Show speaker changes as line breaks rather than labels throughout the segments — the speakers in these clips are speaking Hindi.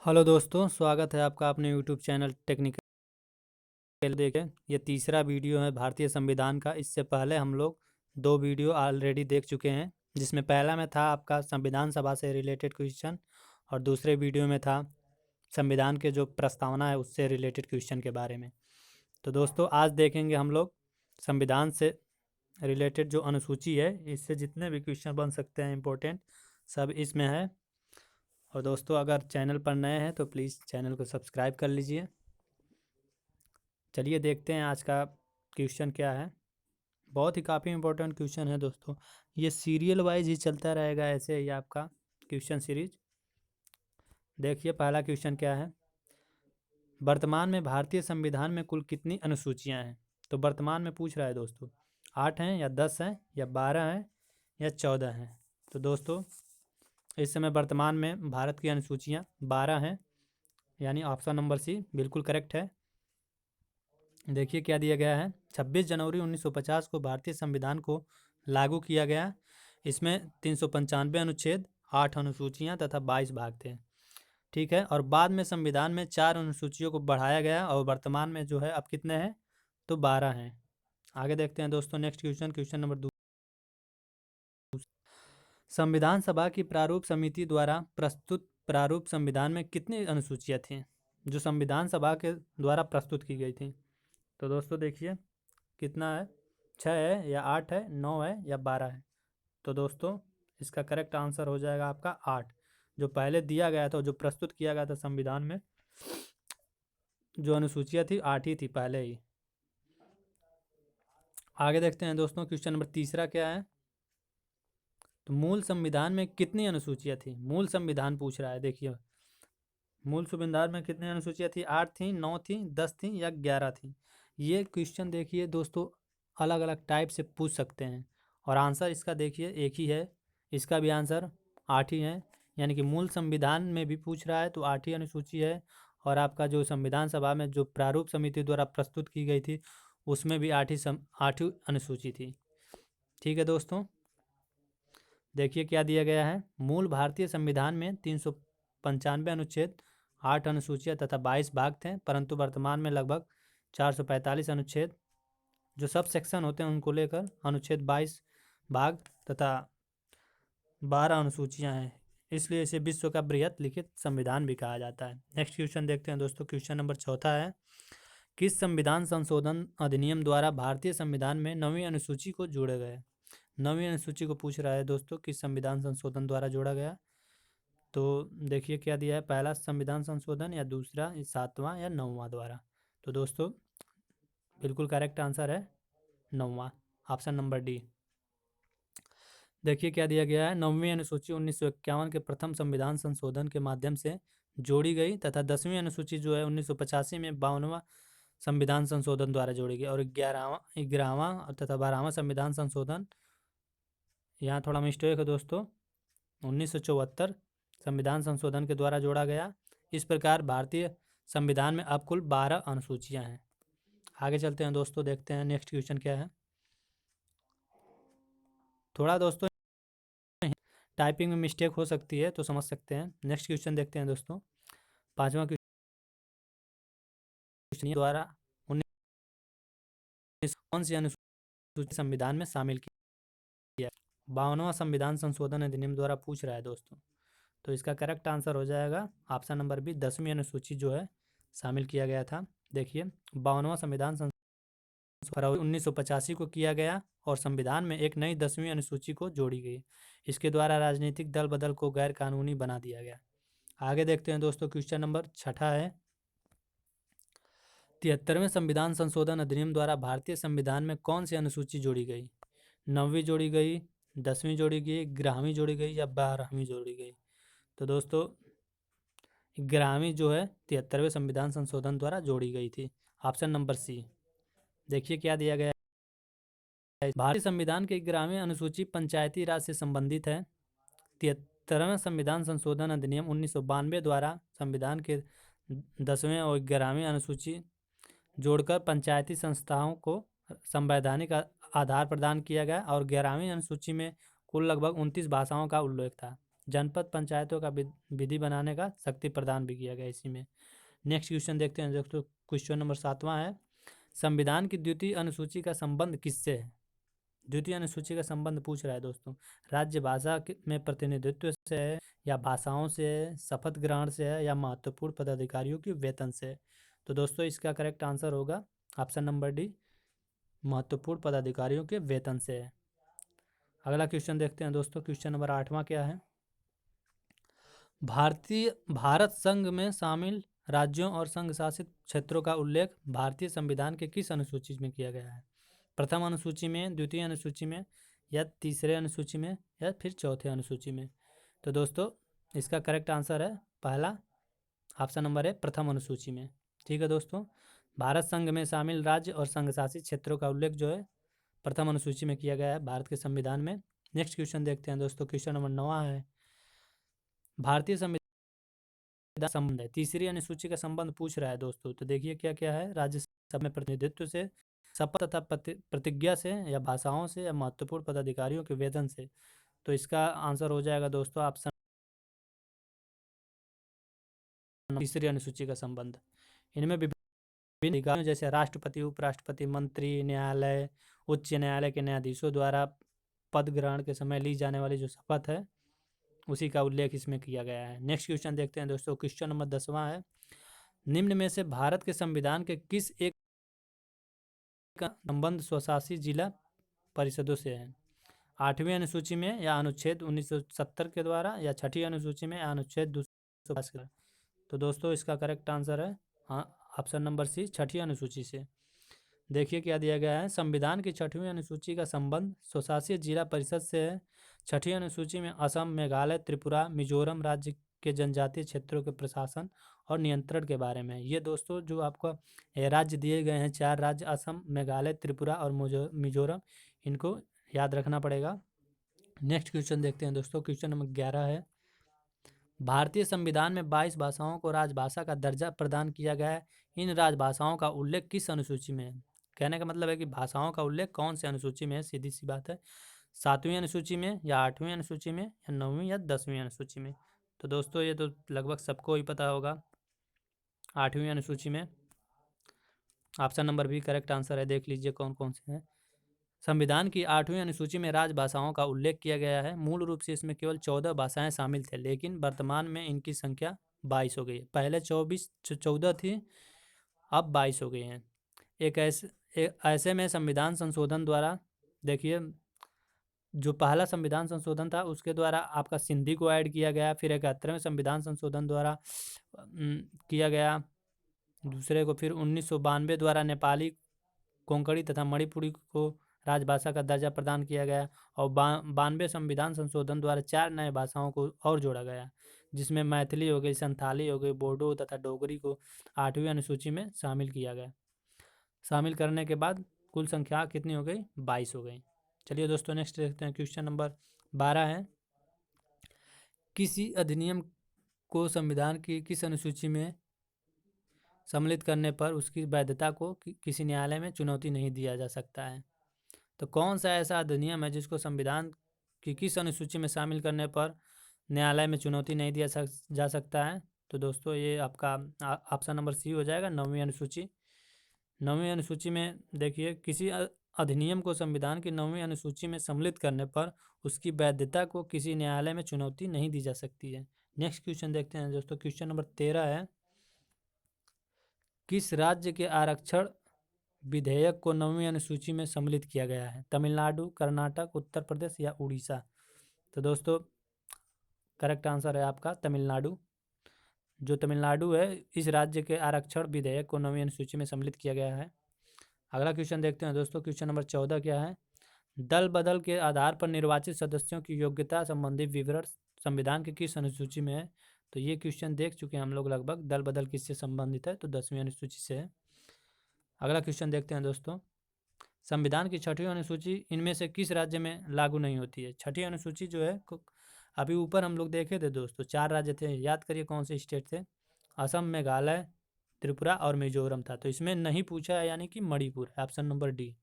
हेलो दोस्तों, स्वागत है आपका अपने यूट्यूब चैनल टेक्निकल देखे। ये तीसरा वीडियो है भारतीय संविधान का। इससे पहले हम लोग दो वीडियो ऑलरेडी देख चुके हैं, जिसमें पहला में था आपका संविधान सभा से रिलेटेड क्वेश्चन और दूसरे वीडियो में था संविधान के जो प्रस्तावना है उससे रिलेटेड क्वेश्चन के बारे में। तो दोस्तों आज देखेंगे हम लोग संविधान से रिलेटेड जो अनुसूची है, इससे जितने भी क्वेश्चन बन सकते हैं इम्पोर्टेंट, सब इसमें है। और दोस्तों अगर चैनल पर नए हैं तो प्लीज़ चैनल को सब्सक्राइब कर लीजिए। चलिए देखते हैं आज का क्वेश्चन क्या है। बहुत ही काफ़ी इम्पोर्टेंट क्वेश्चन है दोस्तों। ये सीरियल वाइज ही चलता रहेगा, ऐसे ही आपका क्वेश्चन सीरीज। देखिए पहला क्वेश्चन क्या है। वर्तमान में भारतीय संविधान में कुल कितनी अनुसूचियां हैं? तो वर्तमान में पूछ रहा है दोस्तों, 8 हैं या 10 हैं या 12 हैं या 14 हैं? तो दोस्तों इस समय वर्तमान में भारत की अनुसूचियां 12 हैं, यानी ऑप्शन नंबर सी बिल्कुल करेक्ट है। देखिए क्या दिया गया है। 26 जनवरी 1950 को भारतीय संविधान को लागू किया गया। इसमें 395 अनुच्छेद, 8 अनुसूचियां तथा 22 भाग थे। ठीक है। और बाद में संविधान में 4 अनुसूचियों को बढ़ाया गया और वर्तमान में जो है अब कितने हैं? तो 12 हैं। आगे देखते हैं दोस्तों नेक्स्ट क्वेश्चन, क्वेश्चन नंबर 2। संविधान सभा की प्रारूप समिति द्वारा प्रस्तुत प्रारूप संविधान में कितनी अनुसूचियां थीं जो संविधान सभा के द्वारा प्रस्तुत की गई थी? तो दोस्तों देखिए कितना है, 6 है या 8 है, 9 है या 12 है? तो दोस्तों इसका करेक्ट आंसर हो जाएगा आपका 8। जो पहले दिया गया था, जो प्रस्तुत किया गया था संविधान में, जो अनुसूचियाँ थी 8 ही थी पहले ही। आगे देखते हैं दोस्तों क्वेश्चन नंबर तीसरा क्या है। तो मूल संविधान में कितनी अनुसूचियाँ थी? मूल संविधान पूछ रहा है। देखिए मूल संविधान में कितनी अनुसूचियाँ थी? 8 थी, 9 थी, 10 थी या 11 थी? ये क्वेश्चन देखिए दोस्तों अलग अलग टाइप से पूछ सकते हैं और आंसर इसका देखिए एक ही है। इसका भी आंसर 8 ही है, यानी कि मूल संविधान में भी पूछ रहा है तो 8 ही अनुसूची है। और आपका जो संविधान सभा में जो प्रारूप समिति द्वारा प्रस्तुत की गई थी उसमें भी 8 ही अनुसूची थी। ठीक है दोस्तों, देखिए क्या दिया गया है। मूल भारतीय संविधान में 395 अनुच्छेद, 8 अनुसूचियाँ तथा 22 भाग थे, परंतु वर्तमान में लगभग 445 अनुच्छेद जो सब सेक्शन होते हैं उनको लेकर अनुच्छेद 22 भाग तथा 12 अनुसूचियाँ हैं, इसलिए इसे विश्व का बृहत लिखित संविधान भी कहा जाता है। नेक्स्ट क्वेश्चन देखते हैं दोस्तों, क्वेश्चन नंबर चौथा है। किस संविधान संशोधन अधिनियम द्वारा भारतीय संविधान में 9वीं अनुसूची को जोड़ा गया? 9वीं अनुसूची को पूछ रहा है दोस्तों, किस संविधान संशोधन द्वारा जोड़ा गया? तो देखिए क्या दिया है, पहला संविधान संशोधन या दूसरा, 7वां या 9वां द्वारा? तो दोस्तों बिल्कुल करेक्ट आंसर है 9वां, ऑप्शन नंबर डी। देखिए क्या दिया गया है। 9वीं अनुसूची 1951 के प्रथम संविधान संशोधन के माध्यम से जोड़ी गई तथा 10वीं अनुसूची जो है 1985 में 52वां संविधान संशोधन द्वारा जोड़ी गई। और 11वां तथा 12वां संविधान संशोधन, यहाँ थोड़ा मिस्टेक है दोस्तों, 1974 संविधान संशोधन के द्वारा जोड़ा गया। इस प्रकार भारतीय संविधान में अब कुल 12 अनुसूचियां हैं। आगे चलते हैं दोस्तों, देखते हैं नेक्स्ट क्वेश्चन क्या है। थोड़ा दोस्तों टाइपिंग में मिस्टेक हो सकती है तो समझ सकते हैं। नेक्स्ट क्वेश्चन देखते हैं दोस्तों, पांचवा क्वेश्चन द्वारा 19 कौन सी अनुसूची संविधान में शामिल किया? 52वां संविधान संशोधन अधिनियम द्वारा पूछ रहा है दोस्तों। तो इसका करेक्ट आंसर हो जाएगा ऑप्शन नंबर बी, 10वीं अनुसूची जो है शामिल किया गया था। देखिए 52वां संविधान संशोधन 1985 को किया गया और संविधान में एक नई 10वीं अनुसूची को जोड़ी गई। इसके द्वारा राजनीतिक दल बदल को गैर कानूनी बना दिया गया। आगे देखते हैं दोस्तों, क्वेश्चन नंबर छठा है। 73वें संविधान संशोधन अधिनियम द्वारा भारतीय संविधान में कौन सी अनुसूची जोड़ी गई? 9वीं जोड़ी गई, 10वीं जोड़ी गई, 11वीं जोड़ी गई या 12वीं जोड़ी गई? तो दोस्तों 11वीं जो है 73वें संविधान संशोधन द्वारा जोड़ी गई थी, ऑप्शन नंबर सी। देखिए क्या दिया गया है। भारतीय संविधान की 11वीं अनुसूची पंचायती राज से संबंधित है। 73वें संविधान संशोधन अधिनियम 1992 द्वारा संविधान के 10वें और 11वीं अनुसूची जोड़कर पंचायती संस्थाओं को संवैधानिक आधार प्रदान किया गया और 11वीं अनुसूची में कुल लगभग 29 भाषाओं का उल्लेख था, जनपद पंचायतों का विधि बनाने का शक्ति प्रदान भी किया गया इसी में। नेक्स्ट क्वेश्चन देखते हैं दोस्तों, क्वेश्चन नंबर 7वां है, संविधान की द्वितीय अनुसूची का संबंध किससे है? द्वितीय अनुसूची का संबंध पूछ रहा है दोस्तों, राज्य भाषा में प्रतिनिधित्व से है, या भाषाओं से है, शपथ ग्रहण से है, या महत्वपूर्ण पदाधिकारियों के वेतन से है? तो दोस्तों इसका करेक्ट आंसर होगा ऑप्शन नंबर डी, महत्वपूर्ण पदाधिकारियों के वेतन से है। अगला क्वेश्चन देखते हैं दोस्तों, क्वेश्चन नंबर 8वां क्या है, भारत संघ में शामिल राज्यों और संघ शासित क्षेत्रों का उल्लेख भारतीय संविधान के किस अनुसूची में किया गया है? प्रथम अनुसूची में, द्वितीय अनुसूची में, या तीसरे अनुसूची में, या फिर चौथे अनुसूची में? तो दोस्तों इसका करेक्ट आंसर है पहला, ऑप्शन नंबर है प्रथम अनुसूची में। ठीक है दोस्तों, भारत संघ में शामिल राज्य और संघ शासित क्षेत्रों का उल्लेख जो है प्रथम अनुसूची में किया गया है भारत के संविधान में। नेक्स्ट क्वेश्चन देखते हैं दोस्तों, क्वेश्चन नंबर 9 है, भारतीय संविधान संबंध है, तीसरी अनुसूची का संबंध पूछ रहा है दोस्तों। तो देखिए क्या क्या है, राज्यसभा में प्रतिनिधित्व से, शपथ तथा प्रतिज्ञा से, या भाषाओं से, या महत्वपूर्ण पदाधिकारियों के वेतन से? तो इसका आंसर हो जाएगा दोस्तों ऑप्शन तीसरी अनुसूची का संबंध। इनमें विभिन्न अधिकारियों जैसे राष्ट्रपति, उपराष्ट्रपति, मंत्री, न्यायालय, उच्च न्यायालय के न्यायाधीशों द्वारा पद ग्रहण के समय ली जाने वाली जो शपथ है उसी का उल्लेख इसमें किया गया है। नेक्स्ट क्वेश्चन देखते हैं दोस्तों, क्वेश्चन नंबर 10वां है, निम्न में से भारत के संविधान के किस एक का संबंध स्वशासी जिला परिषदों से है? 8वीं अनुसूची में, या अनुच्छेद 1970 के द्वारा, या छठी अनुसूची में, या अनुच्छेद 250 के द्वारा? तो दोस्तों इसका करेक्ट आंसर है हाँ ऑप्शन नंबर सी, छठी अनुसूची से। देखिए क्या दिया गया है, संविधान की 6वीं अनुसूची का संबंध स्वशासी जिला परिषद से है। छठी अनुसूची में असम, मेघालय, त्रिपुरा, मिजोरम राज्य के जनजातीय क्षेत्रों के प्रशासन और नियंत्रण के बारे में। ये दोस्तों जो आपको राज्य दिए गए हैं, 4 राज्य, असम, मेघालय, त्रिपुरा और मिजोरम, इनको याद रखना पड़ेगा। नेक्स्ट क्वेश्चन देखते हैं दोस्तों, क्वेश्चन नंबर 11 है, भारतीय संविधान में 22 भाषाओं को राजभाषा का दर्जा प्रदान किया गया है, इन राजभाषाओं का उल्लेख किस अनुसूची में है? कहने का मतलब है कि भाषाओं का उल्लेख कौन से अनुसूची में है, सीधी सी बात है, 7वीं अनुसूची में, या 8वीं अनुसूची में, या 9वीं या 10वीं अनुसूची में? तो दोस्तों ये तो लगभग सबको ही पता होगा, 8वीं अनुसूची में। Option number B correct answer है, देख लीजिए कौन कौन से हैं। संविधान की 8वीं अनुसूची में राजभाषाओं का उल्लेख किया गया है, मूल रूप से इसमें केवल 14 भाषाएं शामिल थे, लेकिन वर्तमान में इनकी संख्या 22 हो गई है। पहले 14 थी, अब 22 हो गई हैं। ऐसे में संविधान संशोधन द्वारा, देखिए जो पहला संविधान संशोधन था उसके द्वारा आपका सिंधी को ऐड किया गया, फिर 71वें संविधान संशोधन द्वारा किया गया, दूसरे को फिर 1992 द्वारा नेपाली, कोंकणी तथा मणिपुरी को राजभाषा का दर्जा प्रदान किया गया, और 92 संविधान संशोधन द्वारा 4 नए भाषाओं को और जोड़ा गया, जिसमें मैथिली हो गई, संथाली हो गई, बोडो तथा डोगरी को 8वीं अनुसूची में शामिल किया गया। शामिल करने के बाद कुल संख्या कितनी हो गई, 22 हो गई। चलिए दोस्तों नेक्स्ट देखते हैं, क्वेश्चन नंबर 12 है, किसी अधिनियम को संविधान की किस अनुसूची में सम्मिलित करने पर उसकी वैधता को किसी न्यायालय में चुनौती नहीं दिया जा सकता है? तो कौन सा ऐसा अधिनियम है जिसको संविधान की किस अनुसूची में शामिल करने पर न्यायालय में चुनौती नहीं दिया जा सकता है? तो दोस्तों ये आपका ऑप्शन नंबर सी हो जाएगा, 9वीं अनुसूची। 9वीं अनुसूची में देखिए, किसी अधिनियम को संविधान की 9वीं अनुसूची में सम्मिलित करने पर उसकी वैधता को किसी न्यायालय में चुनौती नहीं दी जा सकती है। नेक्स्ट क्वेश्चन देखते हैं दोस्तों, क्वेश्चन नंबर 13 है, किस राज्य के आरक्षण विधेयक को 9वीं अनुसूची में सम्मिलित किया गया है? तमिलनाडु, कर्नाटक, उत्तर प्रदेश या उड़ीसा? तो दोस्तों करेक्ट आंसर है आपका तमिलनाडु। जो तमिलनाडु है, इस राज्य के आरक्षण विधेयक को 9वीं अनुसूची में सम्मिलित किया गया है। अगला क्वेश्चन देखते हैं दोस्तों, क्वेश्चन नंबर 14 क्या है, दल बदल के आधार पर निर्वाचित सदस्यों की योग्यता संबंधी विवरण संविधान की किस अनुसूची में है? तो ये क्वेश्चन देख चुके हैं हम लोग लगभग, दल बदल किससे संबंधित है, तो 10वीं अनुसूची से है। अगला क्वेश्चन देखते हैं दोस्तों, संविधान की 6वीं अनुसूची इनमें से किस राज्य में लागू नहीं होती है? 6ठी अनुसूची जो है, अभी ऊपर हम लोग देखे थे दोस्तों, 4 राज्य थे, याद करिए कौन से स्टेट थे, असम, मेघालय, त्रिपुरा और मिजोरम था। तो इसमें नहीं पूछा है, यानी कि मणिपुर, ऑप्शन नंबर डी।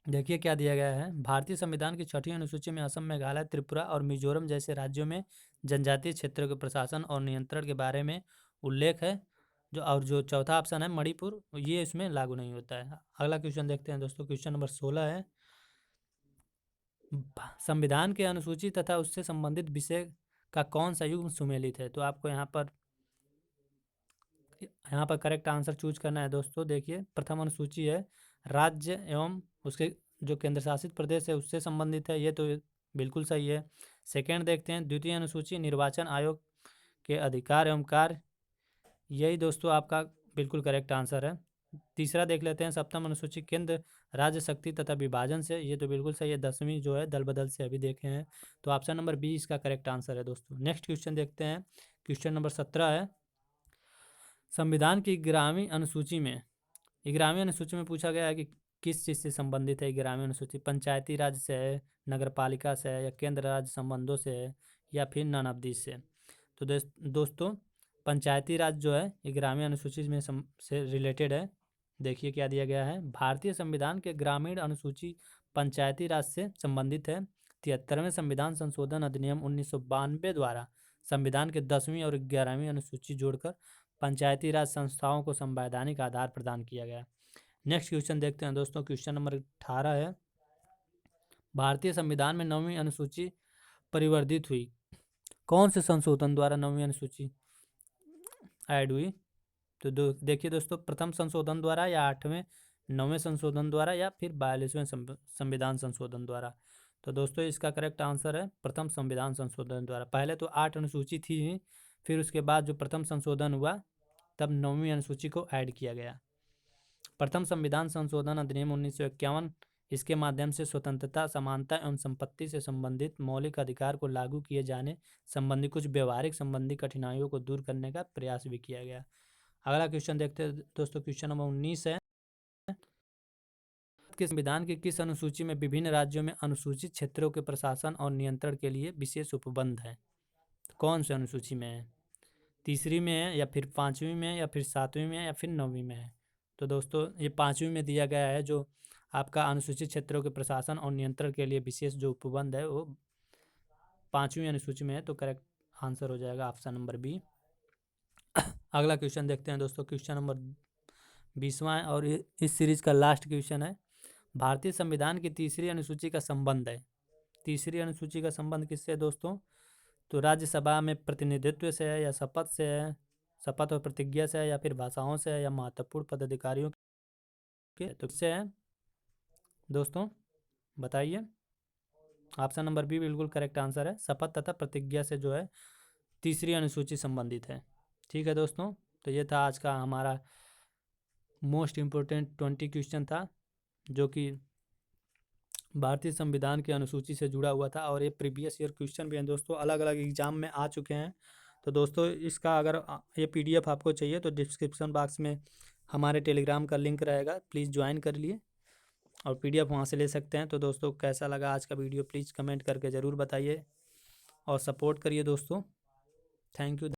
देखिए क्या दिया गया है, भारतीय संविधान की 6वीं अनुसूची में असम, मेघालय, त्रिपुरा और मिजोरम जैसे राज्यों में जनजातीय क्षेत्रों के प्रशासन और नियंत्रण के बारे में उल्लेख है। जो चौथा ऑप्शन है मणिपुर, ये इसमें लागू नहीं होता है। अगला क्वेश्चन देखते हैं दोस्तों, क्वेश्चन नंबर 16 है, संविधान के अनुसूची तथा उससे संबंधित विषय का कौन सा युग्म सुमेलित है। तो आपको यहाँ पर करेक्ट आंसर चूज करना है दोस्तों। देखिए प्रथम अनुसूची है राज्य एवं उसके जो केंद्र शासित प्रदेश है उससे संबंधित है, ये तो बिल्कुल सही है। सेकेंड देखते हैं, द्वितीय अनुसूची निर्वाचन आयोग के अधिकार एवं कार्य, यही दोस्तों आपका बिल्कुल करेक्ट आंसर है। तीसरा देख लेते हैं, सप्तम अनुसूची केंद्र राज्य शक्ति तथा विभाजन से, ये तो बिल्कुल सही है। 10वीं जो है दल बदल से अभी देखे हैं, तो ऑप्शन नंबर बी इसका करेक्ट आंसर है दोस्तों। नेक्स्ट क्वेश्चन देखते हैं, क्वेश्चन नंबर 17 है, संविधान की 11वीं अनुसूची में, 11वीं अनुसूची में पूछा गया है कि किस चीज़ से संबंधित है 11वीं अनुसूची, पंचायती राज से है, नगर पालिका से है, या केंद्र राज्य संबंधों से है, या फिर नन ऑफ दिस से। तो दोस्तों पंचायती राज जो है 11वीं अनुसूची में से रिलेटेड है। देखिए क्या दिया गया है, भारतीय संविधान के ग्रामीण अनुसूची पंचायती राज से संबंधित है। 73वें संविधान संशोधन अधिनियम 1992 द्वारा संविधान के 10वीं और 11वीं अनुसूची जोड़कर पंचायती राज संस्थाओं को संवैधानिक आधार प्रदान किया गया। नेक्स्ट क्वेश्चन देखते हैं दोस्तों, क्वेश्चन नंबर 18 है, भारतीय संविधान में 9वीं अनुसूची परिवर्धित हुई, कौन से संशोधन द्वारा 9वीं अनुसूची ऐड हुई। तो देखिए दोस्तों, प्रथम संशोधन द्वारा, या 8वें 9वें संशोधन द्वारा, या फिर 42वें संविधान संशोधन द्वारा। तो दोस्तों इसका करेक्ट आंसर है प्रथम संविधान संशोधन द्वारा। पहले तो 8 अनुसूची थी, फिर उसके बाद जो प्रथम संशोधन हुआ तब 9वीं अनुसूची को ऐड किया गया। प्रथम संविधान संशोधन अधिनियम 1951, इसके माध्यम से स्वतंत्रता, समानता एवं संपत्ति से संबंधित मौलिक अधिकार को लागू किए जाने संबंधी कुछ व्यवहारिक संबंधी कठिनाइयों को दूर करने का प्रयास भी किया गया। अगला क्वेश्चन देखते हैं दोस्तों, क्वेश्चन नंबर 19 है, के संविधान की किस अनुसूची में विभिन्न राज्यों में अनुसूचित क्षेत्रों के प्रशासन और नियंत्रण के लिए विशेष उपबंध है। कौन से अनुसूची में है, तीसरी में है, या फिर 5वीं में है, या फिर 7वीं में है, या फिर 9वीं में है। तो दोस्तों ये 5वीं में दिया गया है, जो आपका अनुसूचित क्षेत्रों के प्रशासन और नियंत्रण के लिए विशेष जो उपबंध है वो 5वीं अनुसूची में है। तो करेक्ट आंसर हो जाएगा ऑप्शन नंबर बी। अगला क्वेश्चन देखते हैं दोस्तों, क्वेश्चन नंबर 20वां है और इस सीरीज का लास्ट क्वेश्चन है, भारतीय संविधान की तीसरी अनुसूची का संबंध है। तीसरी अनुसूची का संबंध किससे है दोस्तों, तो राज्यसभा में प्रतिनिधित्व से है, या शपथ से है, शपथ और प्रतिज्ञा से है, या फिर भाषाओं से है, या महत्वपूर्ण पदाधिकारियों के, तो किससे है दोस्तों बताइए। ऑप्शन नंबर बी बिल्कुल करेक्ट आंसर है, शपथ तथा प्रतिज्ञा से जो है तीसरी अनुसूची संबंधित है। ठीक है दोस्तों, तो ये था आज का हमारा मोस्ट इम्पोर्टेंट 20 क्वेश्चन था, जो कि भारतीय संविधान के अनुसूची से जुड़ा हुआ था, और ये प्रीवियस ईयर क्वेश्चन भी हैं दोस्तों, अलग अलग एग्जाम में आ चुके हैं। तो दोस्तों इसका अगर ये पीडीएफ आपको चाहिए तो डिस्क्रिप्शन बॉक्स में हमारे टेलीग्राम का लिंक रहेगा, प्लीज़ ज्वाइन कर लिए और पीडीएफ वहाँ से ले सकते हैं। तो दोस्तों कैसा लगा आज का वीडियो, प्लीज़ कमेंट करके ज़रूर बताइए और सपोर्ट करिए दोस्तों। Thank you.